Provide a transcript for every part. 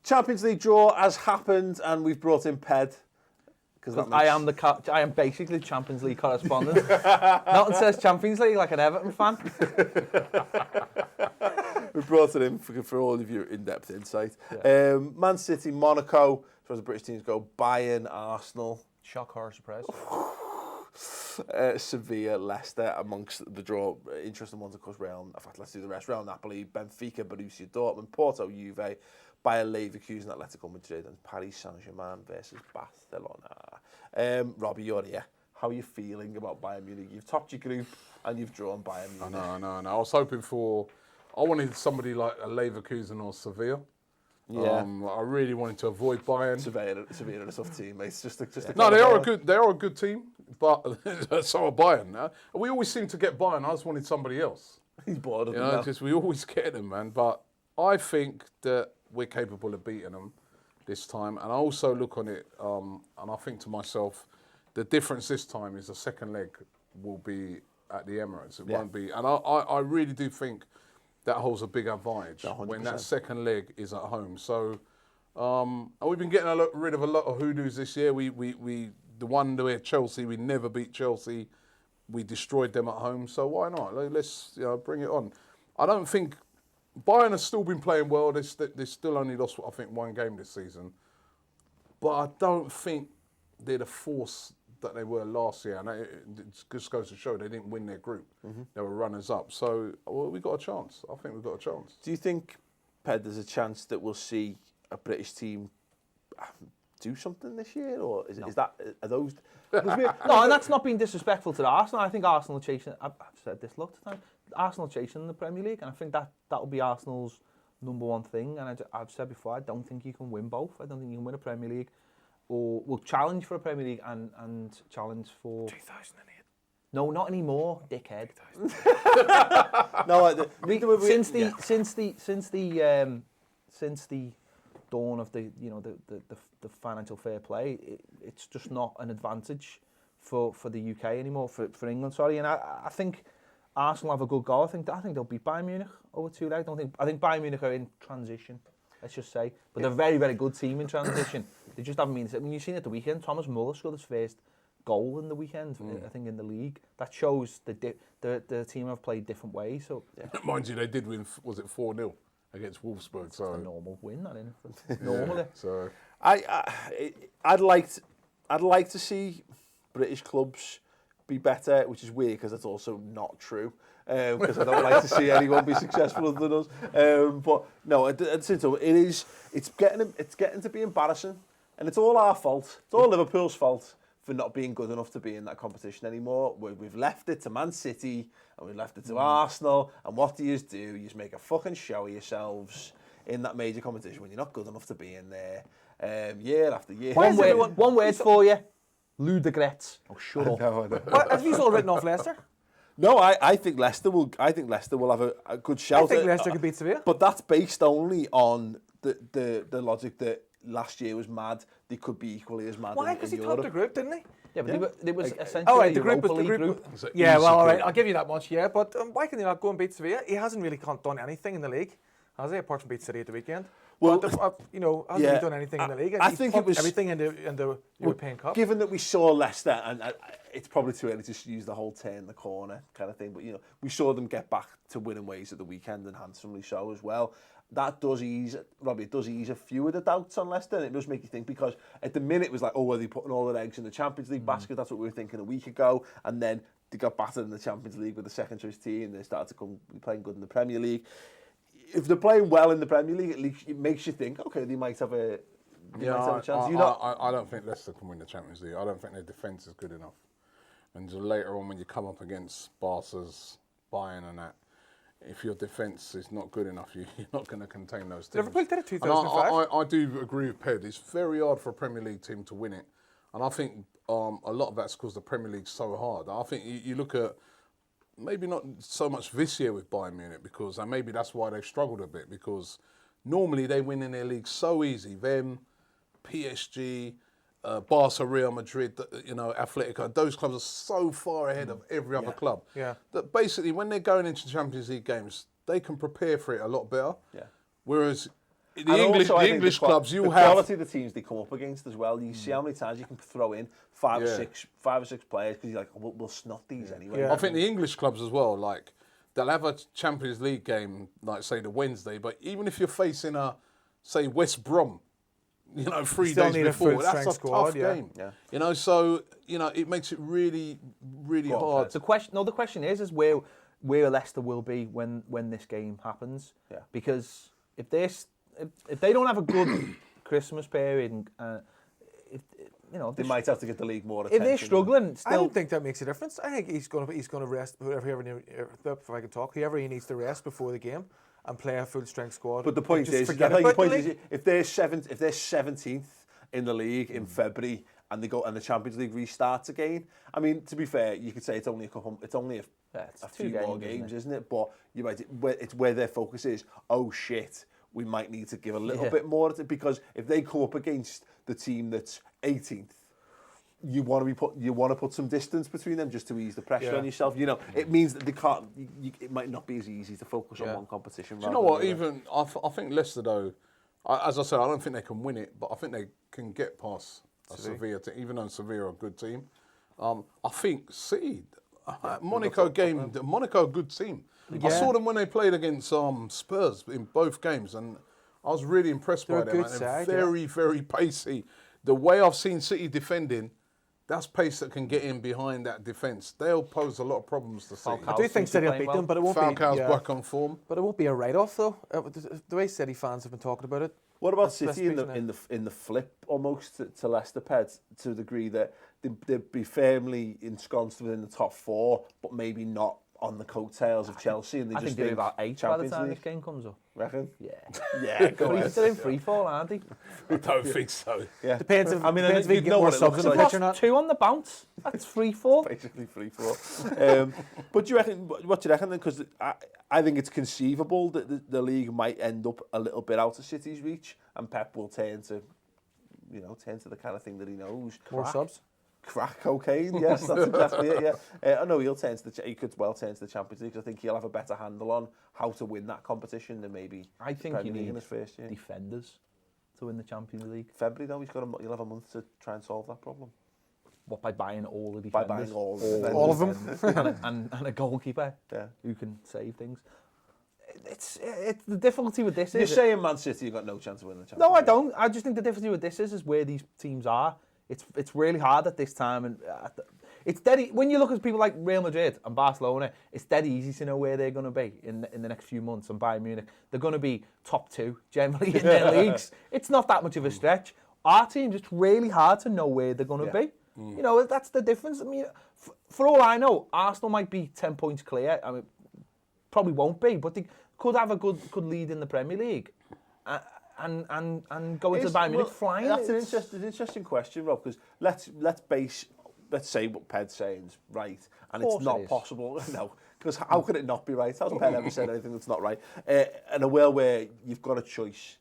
Champions League draw has happened, and we've brought in Ped. I am basically the Champions League correspondent. Nothing says Champions League like an Everton fan. We brought it in for all of your in-depth insight. Yeah. Man City, Monaco, as far as the British teams go, Bayern, Arsenal. Shock, horror, surprise. Sevilla, Leicester, amongst the draw. Interesting ones, of course, Real. In fact, let's do the rest. Real Napoli, Benfica, Borussia Dortmund, Porto, Juve, Bayer Leverkusen, Atletico Madrid, and Paris Saint-Germain versus Barcelona. Robbie, you're here. How are you feeling about Bayern Munich? You've topped your group and you've drawn Bayern Munich. I know. I was hoping I wanted somebody like a Leverkusen or Sevilla. Yeah. I really wanted to avoid Bayern. Sevilla are a tough team, mate. It's just a no, they are a good team, but so are Bayern. We always seem to get Bayern. I just wanted somebody else. He's bored of them know, now. because we always get them, man. But I think that we're capable of beating them this time. And I also look on it, and I think to myself, the difference this time is the second leg will be at the Emirates. It won't be. And I really do think that holds a big advantage 100%. when that second leg is at home. So and we've been getting rid of a lot of hoodoos this year. The one where Chelsea, we never beat Chelsea. We destroyed them at home. So why not? Let's bring it on. I don't think Bayern has still been playing well. They still only lost, I think, one game this season. But I don't think they're the force that they were last year. And it just goes to show they didn't win their group. Mm-hmm. They were runners-up. So we got a chance. I think we've got a chance. Do you think, Ped, there's a chance that we'll see a British team do something this year? Or are those... No, and that's not being disrespectful to Arsenal. I think Arsenal chasing... I've said this lots of times. Arsenal chasing the Premier League, and I think that will be Arsenal's number one thing. And I've said before, I don't think you can win both. I don't think you can win a Premier League, or will challenge for a Premier League and challenge for 2008. No, not anymore, dickhead. No, since the dawn of the financial fair play, it's just not an advantage for the UK anymore, for England. Sorry, and I think Arsenal have a good goal. I think they'll beat Bayern Munich over 2 legs. I think Bayern Munich are in transition, let's just say, but they're a very, very good team in transition. They just haven't been. When you've seen at the weekend, Thomas Muller scored his first goal in the weekend. I think in the league. That shows the team have played different ways. So mind you, they did win. Was it 4-0 against Wolfsburg? So a normal win, that in normally. So I'd like to see British clubs be better, which is weird because that's also not true. Because I don't like to see anyone be successful other than us. But no, it's getting to be embarrassing, and it's all our fault. It's all Liverpool's fault for not being good enough to be in that competition anymore. We've left it to Man City and we've left it to Arsenal. And what do? You just make a fucking show of yourselves in that major competition when you're not good enough to be in there year after year. One word for you. Ludogorets. Oh, shut up. I know. Have you all written off Leicester? No, I think Leicester will. I think Leicester will have a good shout. I think Leicester could beat Sevilla. But that's based only on the logic that last year was mad. They could be equally as mad. Why? Because he topped the group, didn't he? Yeah, but it was essentially right, the group. Yeah, well, all right, I'll give you that much. Yeah, but why can he not go and beat Sevilla? He hasn't really done anything in the league, has he? Apart from beat City at the weekend. Well, hasn't really done anything in the league. I think it was everything in the European Cup. Given that we saw Leicester, and it's probably too early to use the whole turn the corner kind of thing, but we saw them get back to winning ways at the weekend, and handsomely so as well. That does ease, Robbie, it does ease a few of the doubts on Leicester, and it does make you think, because at the minute it was like, oh, are they putting all their eggs in the Champions League basket? That's what we were thinking a week ago, and then they got battered in the Champions League with the second choice team, they started to be playing good in the Premier League. If they're playing well in the Premier League, at least it makes you think, okay, they might have a chance. I don't think Leicester can win the Champions League. I don't think their defence is good enough. And later on, when you come up against Barca's, Bayern and that, if your defence is not good enough, you're not going to contain those teams. Liverpool did it 2005. I do agree with Ped. It's very hard for a Premier League team to win it. And I think a lot of that's because the Premier League's so hard. I think you look at, maybe not so much this year with Bayern Munich, because and maybe that's why they've struggled a bit, because normally they win in their league so easy. Them, PSG, Barca, Real Madrid, Atletico, those clubs are so far ahead of every other club. Yeah. That basically when they're going into Champions League games, they can prepare for it a lot better. Yeah. Whereas And also, I think English the clubs, you the have quality of the teams they come up against as well. You see how many times you can throw in five or six players because you're like, oh, we'll snot these anyway. Yeah. I think the English clubs as well, like, they'll have a Champions League game, like, say, the Wednesday, but even if you're facing say, West Brom, 3 days before, that's a tough game. Yeah. So, it makes it really, really hard. The question is where Leicester will be when this game happens. Yeah. Because if they don't have a good Christmas period, and they might have to get the league more attention. If they're struggling, I don't think that makes a difference. I think he's going to rest whoever he needs to rest before the game and play a full strength squad. But the point is, if they're 17th in the league in February and the Champions League restarts again, I mean, to be fair, you could say it's only a few more games, isn't it? But you're right, it's where their focus is. Oh shit, we might need to give a little bit more, because if they come up against the team that's 18th, you want to put some distance between them just to ease the pressure on yourself. It means that they can't. It might not be as easy to focus on one competition. Do you know what? Even I think Leicester, though, as I said, I don't think they can win it, but I think they can get past Sevilla, even though Sevilla are a good team. I think City, Monaco a good team. I saw them when they played against Spurs in both games, and I was really impressed by them. They're very, very pacey. The way I've seen City defending, that's pace that can get in behind that defence. They'll pose a lot of problems to City. I do think City will beat them, but it won't be. Falcao's back on form, but it won't be a write-off though. The way City fans have been talking about it. What about City in the flip almost to Leicester, Peds, to the degree that they'd be firmly ensconced within the top four, but maybe not on the coattails of Chelsea, and they I just think they're about 8 by the time this game comes up. Reckon? Yeah. Yeah, go on. They're in free fall, aren't they? I don't think so. Yeah. Depends if you get more subs in the They've pitch or not. lost 2 on the bounce. That's free fall. Basically free fall. But do you reckon? What do you reckon? Because I think it's conceivable that the league might end up a little bit out of City's reach, and Pep will turn to the kind of thing that he knows. More subs. Crack cocaine, yes, that's exactly it. Yeah, I know he could well turn to the Champions League. I think he'll have a better handle on how to win that competition than maybe. I think Premier you League need in his first year. defenders to win the Champions League. February though, you'll have a month to try and solve that problem. What, by buying all the By defenders? buying all of them, and a goalkeeper Yeah. who can save things. It's the difficulty with this You're is saying Man City have got no chance of winning the Champions no, I League? don't. I just think the difficulty with this is where these teams are. It's really hard at this time, and it's dead. When you look at people like Real Madrid and Barcelona, it's dead easy to know where they're going to be in the next few months. And Bayern Munich, they're going to be top 2 generally in their leagues. It's not that much of a stretch. Our teams, it's really hard to know where they're going to be. That's the difference. I mean, for all I know, Arsenal might be 10 points clear. I mean, probably won't be, but they could have a good lead in the Premier League. And go into Bayern Munich flying. That's an interesting question, Rob, because let's say what Ped's saying is right, and it's not possible. No, because how could it not be right? How's Ped ever said anything that's not right? In a world where you've got a choice,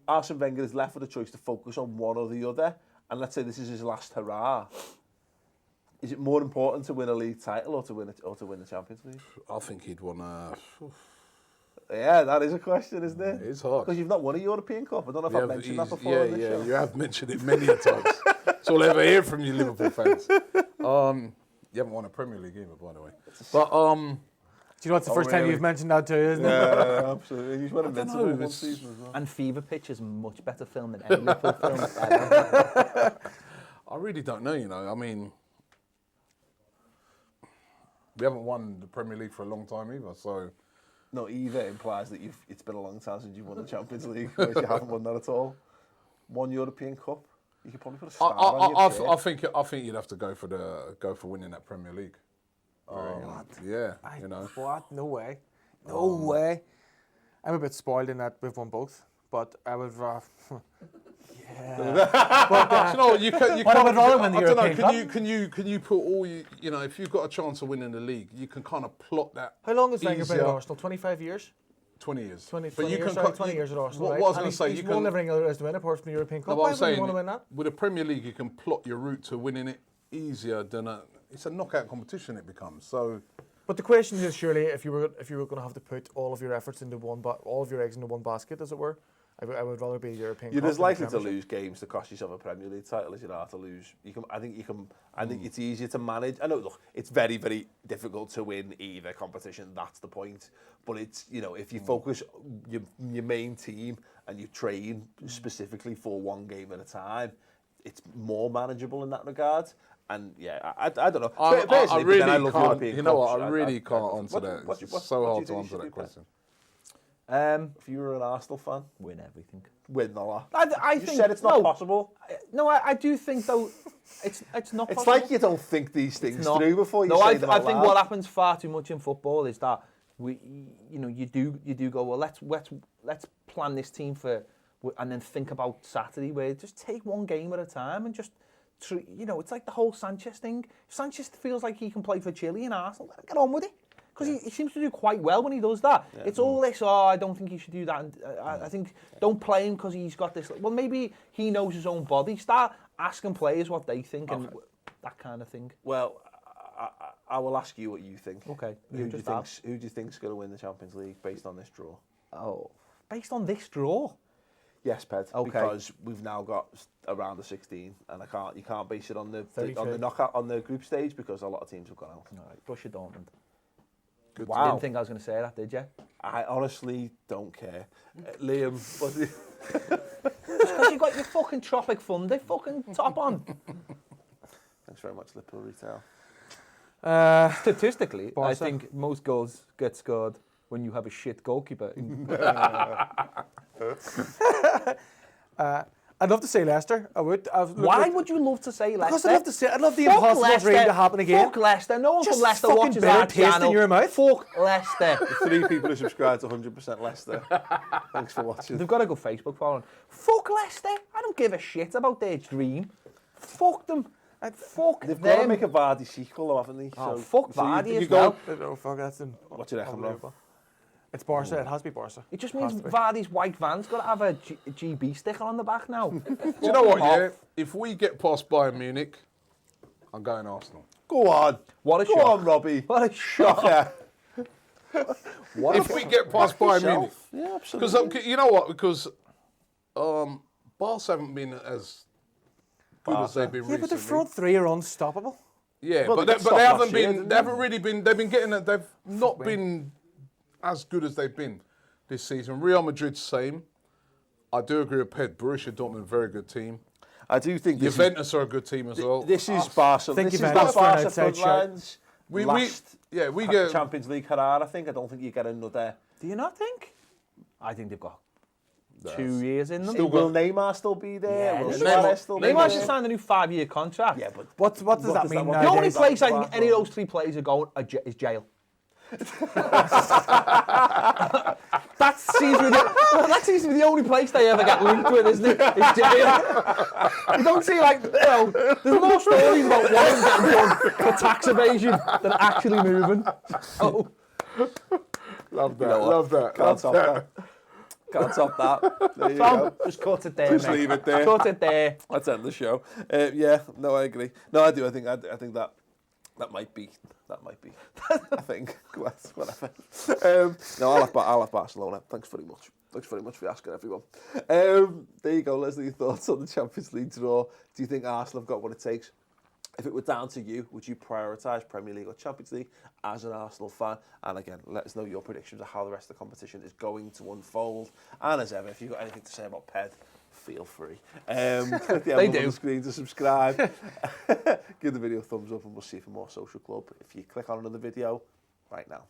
Arsene Wenger is left with a choice to focus on one or the other, and let's say this is his last hurrah. Is it more important to win a league title or to win the Champions League? I think he'd want to. Yeah, that is a question, isn't it? It's hard. Because you've not won a European Cup. I don't know if I've mentioned that before on this show. You have mentioned it many a times. That's all I ever hear from you Liverpool fans. You haven't won a Premier League either, by the way. But do you know it's the first time you've mentioned that too, isn't it? Yeah, absolutely. You've won Invincible one season as well. And Fever Pitch is much better film than any Liverpool film ever. I really don't know, I mean, we haven't won the Premier League for a long time either, so. No, either implies that it's been a long time since you've won the Champions League, whereas you haven't won that at all. One European Cup, you could probably put a star on your shirt. I think you'd have to go for winning that Premier League. Yeah, What? No way. No way. I'm a bit spoiled in that we've won both, but I would. But, you can't. What about rather win the European Cup? Can you put all if you've got a chance of winning the league, you can kind of plot that. How long has Wenger been at Arsenal? 25 years. 20 years. 20 years at Arsenal. What I was going to say, he's won everything other as to win, apart from the European Cup. What I'm Why would you saying, want to win that? with the Premier League, you can plot your route to winning it easier than it's a knockout competition. It becomes so. But the question is surely if you were going to have to put all of your efforts into all of your eggs into one basket, as it were, I would rather be a European. You're club as than the likely to Premiership. lose games to cost yourself a Premier League title as you are to lose. I think it's easier to manage. I know, look, it's very, very difficult to win either competition. That's the point. But it's, if you focus your main team and you train specifically for one game at a time, it's more manageable in that regard. And yeah, I don't know. I really can't. European You know cups. what? I really can't answer that. It's so hard to answer that question. If you were an Arsenal fan, Win everything. win the lot. I You think said it's not possible. No, I do think though it's not It's possible. like you don't think these things not. through before you No, say them I out think loud. what happens far too much in football is that you do go, well, let's plan this team for, and then think about Saturday, where just take one game at a time and just, it's like the whole Sanchez thing. If Sanchez feels like he can play for Chile and Arsenal, let him get on with it. Because he seems to do quite well when he does that. Yeah. It's all this, I don't think he should do that. And I think, don't play him because he's got this. Well, maybe he knows his own body. Start asking players what they think and that kind of thing. Well, I will ask you what you think. Okay. Who do you think's going to win the Champions League based on this draw? Oh, based on this draw? Yes, Ped. Okay. Because we've now got around the 16, and you can't base it on the 32. knockout on the group stage because a lot of teams have gone out. All right, Borussia Dortmund. Good. Wow. Didn't think I was going to say that, did you? I honestly don't care. Liam, what do you... Just because you got your fucking Tropic Thunder fucking top on. Thanks very much, Liverpool Retail. Statistically, Barca. I think most goals get scored when you have a shit goalkeeper. I'd love to say Leicester. I would. Why would you love to say Leicester? Because I love to say. I love the Fuck impossible Leicester. dream to happen again. Fuck Leicester. No one Just from Leicester fucking watches bitter our taste channel. in your mouth. Fuck Leicester. The 3 people who subscribe to 100% Leicester. Thanks for watching. They've got a good Facebook following. Fuck Leicester. I don't give a shit about their dream. Fuck them. Fuck They've them. got to make a Vardy sequel, though, haven't they? Oh, fuck Vardy you as go, well. Oh fuck, that's what do you reckon, Rob? It's Barca. It has to be Barca. It just means Vardy's white van's got to have a GB sticker on the back now. Do you know what, yeah? If we get past Bayern Munich, I'm going Arsenal. Go on. What a Go shock. on, Robbie. What a shock. Yeah. If we get past Bayern Munich. Yeah, absolutely. Because, you know what? Because Barca haven't been as good as they've been Yeah, recently. but the front three are unstoppable. Yeah, Well, but they they, got but they stopped haven't last year, been. didn't They haven't really been. They've been getting. They've not been as good as they've been this season. Real Madrid's same. I do agree with Ped. Borussia Dortmund, very good team. I do think this Juventus are a good team as well. This is Barca. think This is Juventus that for an Barca outside front shout. lines. We Last get Champions League career, I think. I don't think you get another. Do you not think? I think they've got 2 years in them. Will Neymar still be there? Yeah, Will Neymar- Suarez still be Neymar there? should sign a new 5-year contract. Yeah, but What does that mean? what- The only nowadays? place I think any of those 3 players are going is jail. that seems to be the only place they ever get linked with, isn't it? Is jail. You don't see there's more stories about one getting done for tax evasion than actually moving. So, love that. You know what? Love that. Can't top that. Can't top that. There you go. just cut it there, Just mate. leave it there. Cut it there. Let's end the show. Yeah, no, I agree. No, I do. I think that might be. I think. Whatever. No, I'll have Barcelona. Thanks very much. Thanks very much for asking, everyone. There you go, Leslie. Your thoughts on the Champions League draw? Do you think Arsenal have got what it takes? If it were down to you, would you prioritise Premier League or Champions League as an Arsenal fan? And again, let us know your predictions of how the rest of the competition is going to unfold. And as ever, if you've got anything to say about Ped, feel free. Click the emblem on the screen to subscribe. Give the video a thumbs up and we'll see you for more Social Club. If you click on another video right now.